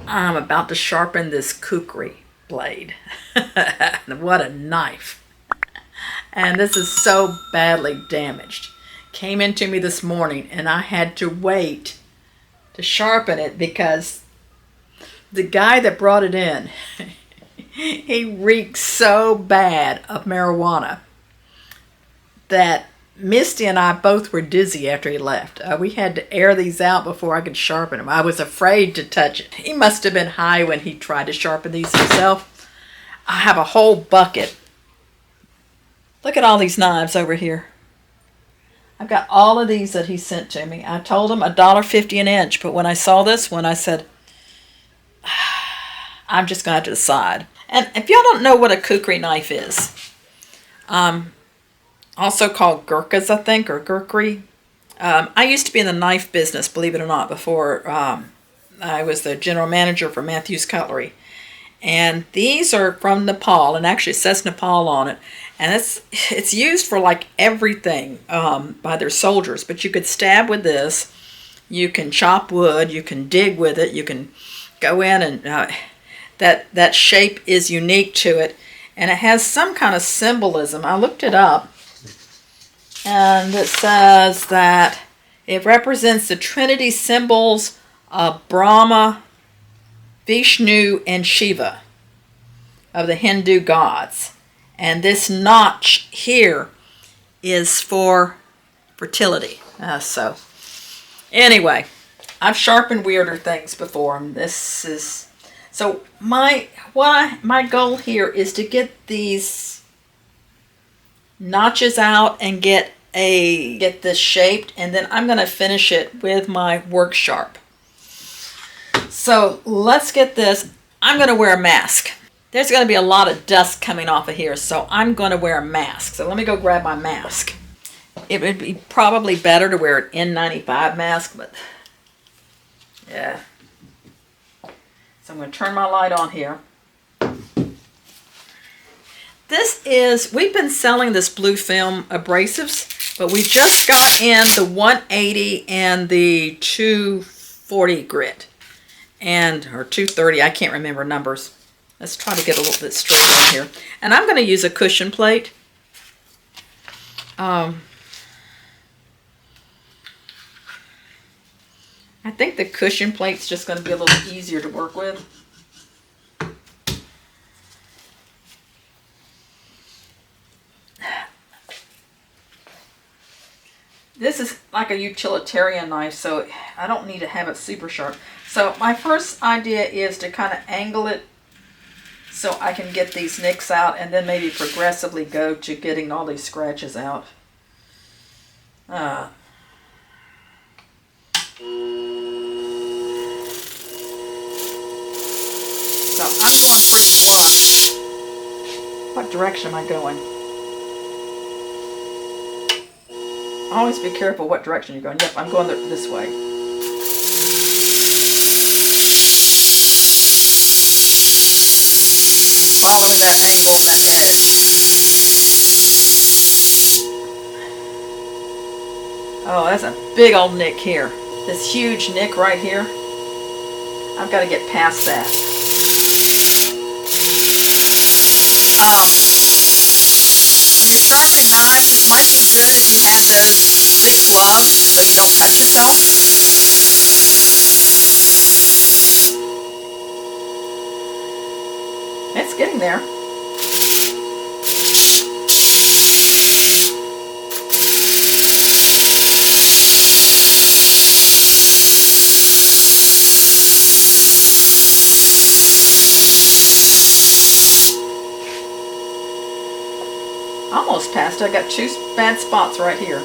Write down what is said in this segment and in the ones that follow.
I'm about to sharpen this kukrie blade. What a knife. And this is so badly damaged. Came into me this morning and I had to wait to sharpen it because the guy that brought it in, he reeked so bad of marijuana that Mystie and I both were dizzy after he left. We had to air these out before I could sharpen them. I was afraid to touch it. He must have been high when he tried to sharpen these himself. I have a whole bucket. Look at all these knives over here. I've got all of these that he sent to me. I told him $1.50 an inch, but when I saw this one, I said, I'm just going to have to decide. And if y'all don't know what a kukrie knife is, also called Gurkhas, I think, or Khukri. I used to be in the knife business, believe it or not, before I was the general manager for Matthews Cutlery. And these are from Nepal, and actually it says Nepal on it. And it's used for like everything by their soldiers. But you could stab with this. You can chop wood. You can dig with it. You can go in and that shape is unique to it. And it has some kind of symbolism. I looked it up. And it says that it represents the Trinity symbols of Brahma, Vishnu, and Shiva of the Hindu gods. And this notch here is for fertility. So anyway, I've sharpened weirder things before. And this is so my goal here is to get these notches out and get this shaped, and then I'm going to finish it with my WorkSharp. So let's get this. I'm going to wear a mask. There's going to be a lot of dust coming off of here, so I'm going to wear a mask. So let me go grab my mask. It would be probably better to wear an N95 mask, but yeah. So I'm going to turn my light on here. We've been selling this blue film abrasives, but we just got in the 180 and the 240 grit, or 230, I can't remember numbers. Let's try to get a little bit straight on here. And I'm going to use a cushion plate. I think the cushion plate's just going to be a little easier to work with. This is like a utilitarian knife, so I don't need to have it super sharp. So my first idea is to kind of angle it so I can get these nicks out, and then maybe progressively go to getting all these scratches out. So I'm going pretty blunt. What direction am I going? Always be careful what direction you're going. Yep, I'm going this way. Following that angle on that edge. Oh, that's a big old nick here. This huge nick right here. I've got to get past that. When you're sharpening knives, it might be good if you had those thick gloves so you don't cut yourself. It's getting there. Almost past it. I got two bad spots right here.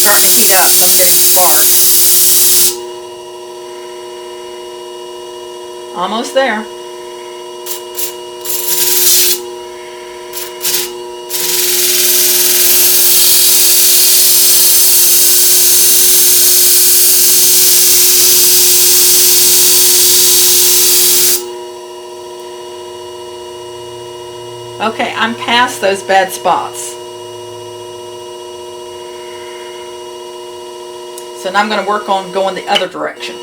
Starting to heat up, so I'm getting spark. Almost there. Okay, I'm past those bad spots. So now I'm going to work on going the other direction.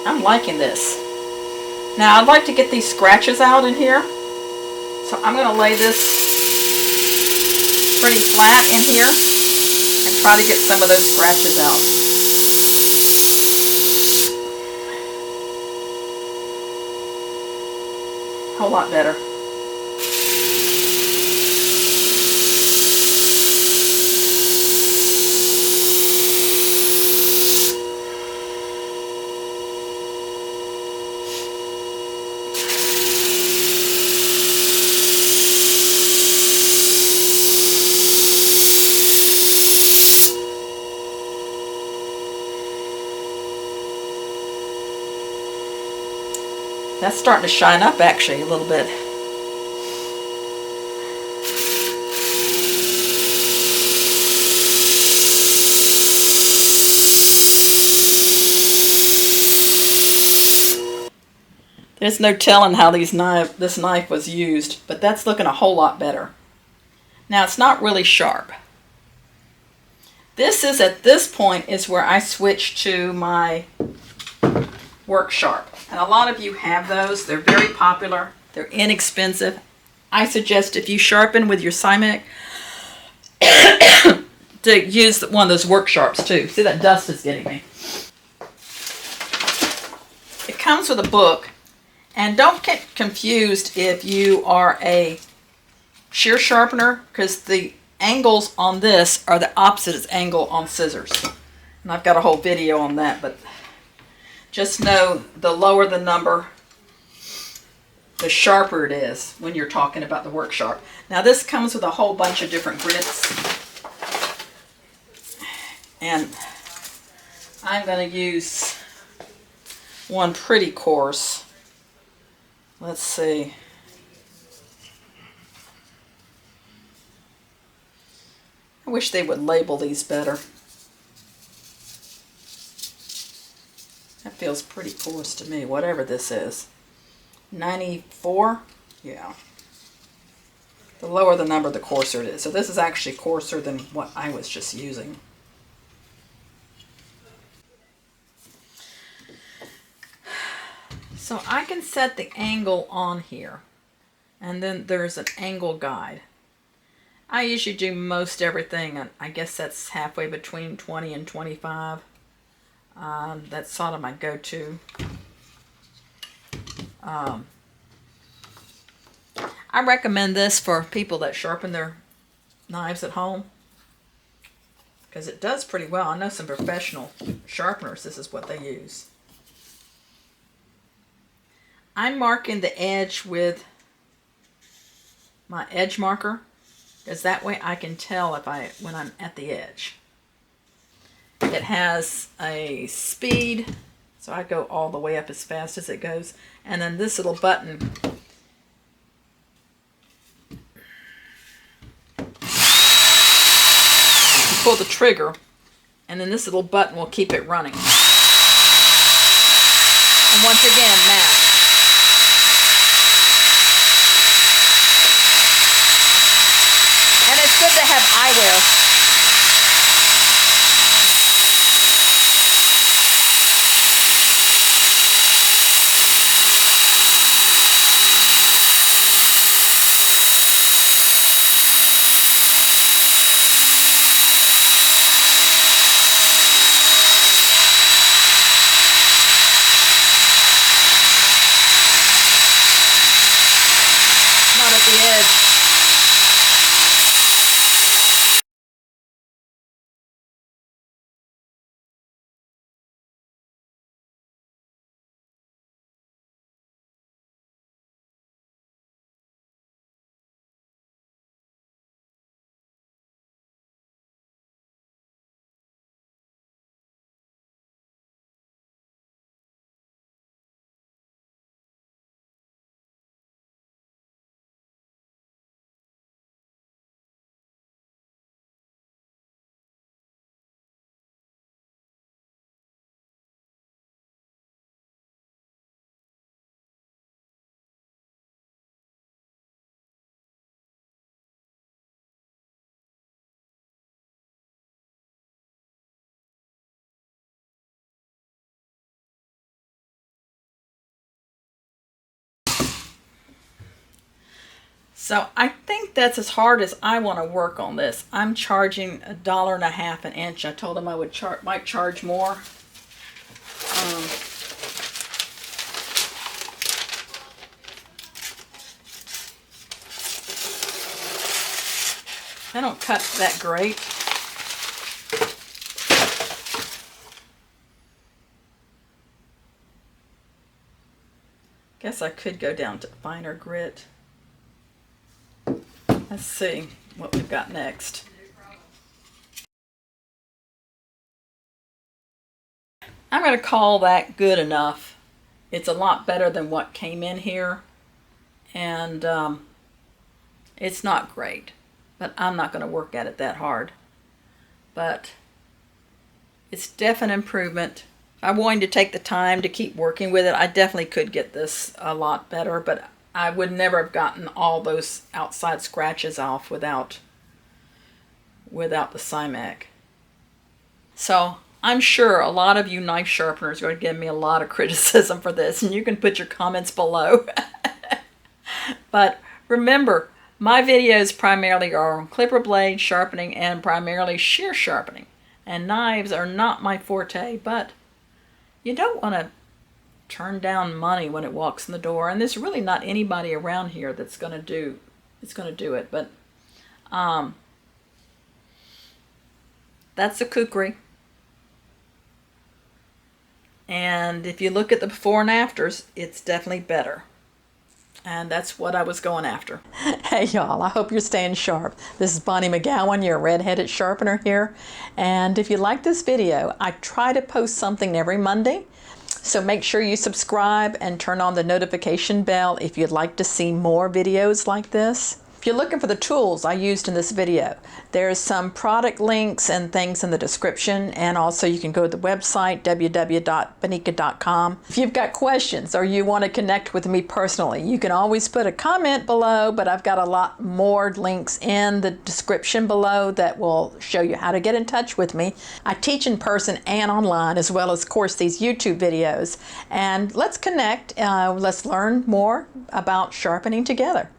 I'm liking this. Now I'd like to get these scratches out in here. So I'm going to lay this pretty flat in here and try to get some of those scratches out. A whole lot better. That's starting to shine up actually a little bit. There's no telling how this knife was used, but that's looking a whole lot better. Now it's not really sharp. This is, at this point, is where I switch to my WorkSharp. And a lot of you have those. They're very popular. They're inexpensive. I suggest if you sharpen with your Scimech to use one of those WorkSharps too. See, that dust is getting me. It comes with a book. And don't get confused if you are a shear sharpener, because the angles on this are the opposite angle on scissors. And I've got a whole video on that, but just know the lower the number, the sharper it is when you're talking about the WorkSharp. Now this comes with a whole bunch of different grits. And I'm going to use one pretty coarse. Let's see. I wish they would label these better. That feels pretty coarse to me, whatever this is. 94? Yeah. The lower the number, the coarser it is. So this is actually coarser than what I was just using. So I can set the angle on here, and then there's an angle guide. I usually do most everything, and I guess that's halfway between 20 and 25. That's sort of my go-to. I recommend this for people that sharpen their knives at home, because it does pretty well. I know some professional sharpeners, this is what they use. I'm marking the edge with my edge marker, because that way I can tell when I'm at the edge. It has a speed, so I go all the way up as fast as it goes. And then this little button, you pull the trigger, and then this little button will keep it running. And once again, match. And it's good to have eyewear. So I think that's as hard as I want to work on this. I'm charging $1.50 an inch. I told them I would might charge more. I don't cut that great. Guess I could go down to finer grit. Let's see what we've got next. I'm going to call that good enough. It's a lot better than what came in here, and it's not great, but I'm not going to work at it that hard. But it's definite improvement. If I'm willing to take the time to keep working with it, I definitely could get this a lot better, but I would never have gotten all those outside scratches off without the Scimech. So I'm sure a lot of you knife sharpeners are going to give me a lot of criticism for this, and you can put your comments below. But remember, my videos primarily are on clipper blade sharpening and primarily shear sharpening. And knives are not my forte, but you don't want to turn down money when it walks in the door. And there's really not anybody around here that's going to do it. But that's a kukrie. And if you look at the before and afters, it's definitely better. And that's what I was going after. Hey y'all, I hope you're staying sharp. This is Bonnie Megowan, your red-headed sharpener here. And if you like this video, I try to post something every Monday. So make sure you subscribe and turn on the notification bell if you'd like to see more videos like this. If you're looking for the tools I used in this video, there's some product links and things in the description, and also you can go to the website www.bonika.com. If you've got questions or you want to connect with me personally, you can always put a comment below, but I've got a lot more links in the description below that will show you how to get in touch with me. I teach in person and online, as well as, of course, these YouTube videos. And let's connect, let's learn more about sharpening together.